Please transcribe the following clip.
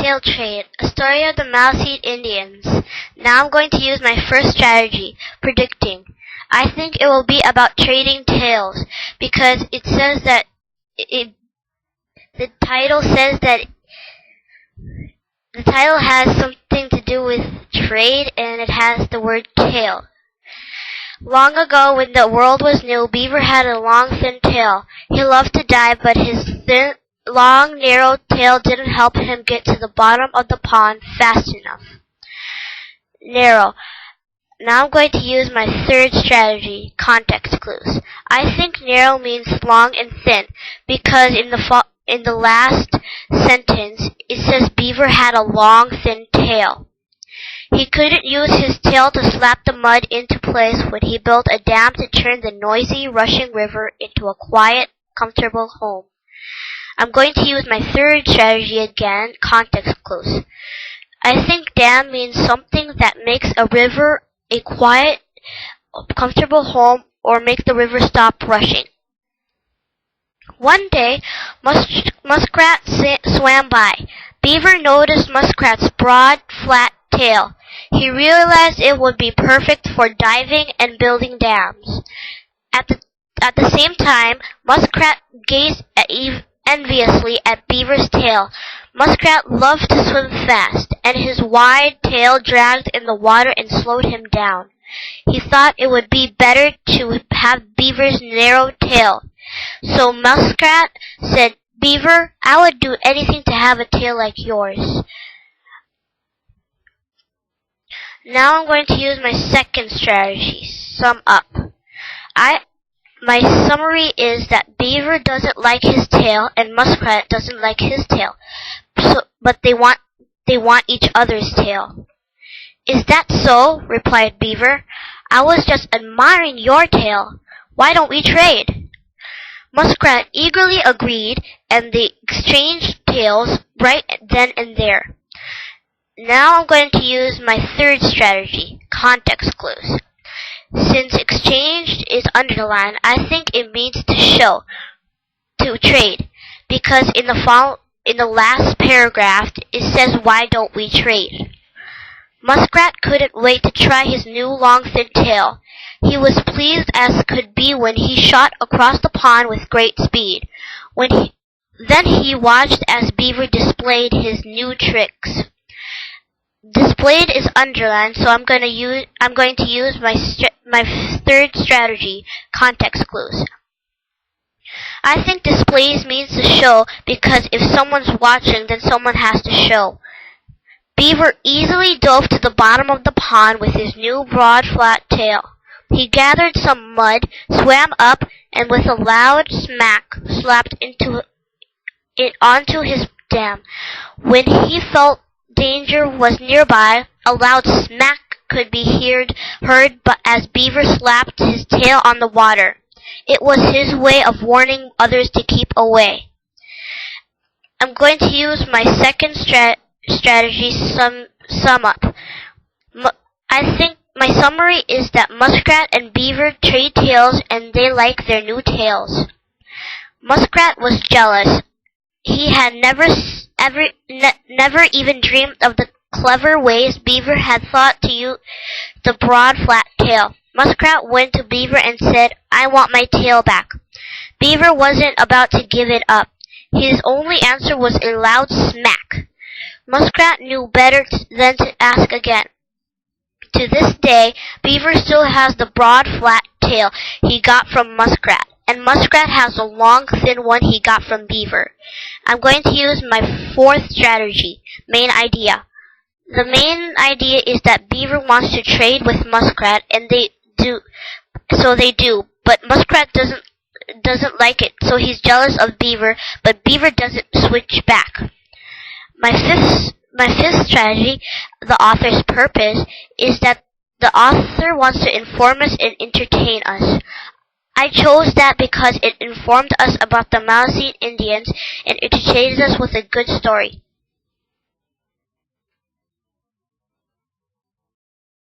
Tail Trade, a story of the Mahasin Indians. Now I'm going to use my first strategy, predicting. I think it will be about trading tails, because it says that the title has something to do with trade, and it has the word tail. Long ago, when the world was new, Beaver had a long, thin tail. He loved to dive, but his thin, long, narrow tail didn't help him get to the bottom of the pond fast enough. Narrow. Now I'm going to use my third strategy, context clues. I think narrow means long and thin, because in the last sentence, it says Beaver had a long, thin tail. He couldn't use his tail to slap the mud into place when he built a dam to turn the noisy, rushing river into a quiet, comfortable home. I'm going to use my third strategy again, context clues. I think dam means something that makes a river a quiet, comfortable home or make the river stop rushing. One day, Muskrat swam by. Beaver noticed Muskrat's broad, flat tail. He realized it would be perfect for diving and building dams. At the same time, Muskrat gazed enviously at Beaver's tail. Muskrat loved to swim fast, and his wide tail dragged in the water and slowed him down. He thought it would be better to have Beaver's narrow tail. So Muskrat said, "Beaver, I would do anything to have a tail like yours." Now I'm going to use my second strategy, sum up. My summary is that Beaver doesn't like his tail and Muskrat doesn't like his tail, but they want each other's tail. "Is that so?" replied Beaver. "I was just admiring your tail. Why don't we trade?" Muskrat eagerly agreed, and they exchanged tails right then and there. Now I'm going to use my third strategy, context clues. Since exchanged is underlined, I think it means to show, to trade, because in the last paragraph it says, "Why don't we trade?" Muskrat couldn't wait to try his new long thin tail. He was pleased as could be when he shot across the pond with great speed. Then he watched as Beaver displayed his new tricks. Displayed is underlined, so I'm going to use my third strategy, context clues. I think displays means to show, because if someone's watching, then someone has to show. Beaver easily dove to the bottom of the pond with his new broad, flat tail. He gathered some mud, swam up, and with a loud smack slapped it onto his dam. When he felt danger was nearby, a loud smack could be heard as Beaver slapped his tail on the water. It was his way of warning others to keep away. I'm going to use my second strategy, sum up. I think my summary is that Muskrat and Beaver trade tails and they like their new tails. Muskrat was jealous. He had never even dreamed of the clever ways Beaver had thought to use the broad, flat tail. Muskrat went to Beaver and said, "I want my tail back." Beaver wasn't about to give it up. His only answer was a loud smack. Muskrat knew better than to ask again. To this day, Beaver still has the broad, flat tail he got from Muskrat, and Muskrat has the long, thin one he got from Beaver. I'm going to use my fourth strategy, main idea. The main idea is that Beaver wants to trade with Muskrat, and they do, but Muskrat doesn't like it, so he's jealous of Beaver, but Beaver doesn't switch back. My fifth strategy, the author's purpose, is that the author wants to inform us and entertain us. I chose that because it informed us about the Mahasin Indians and entertains us with a good story.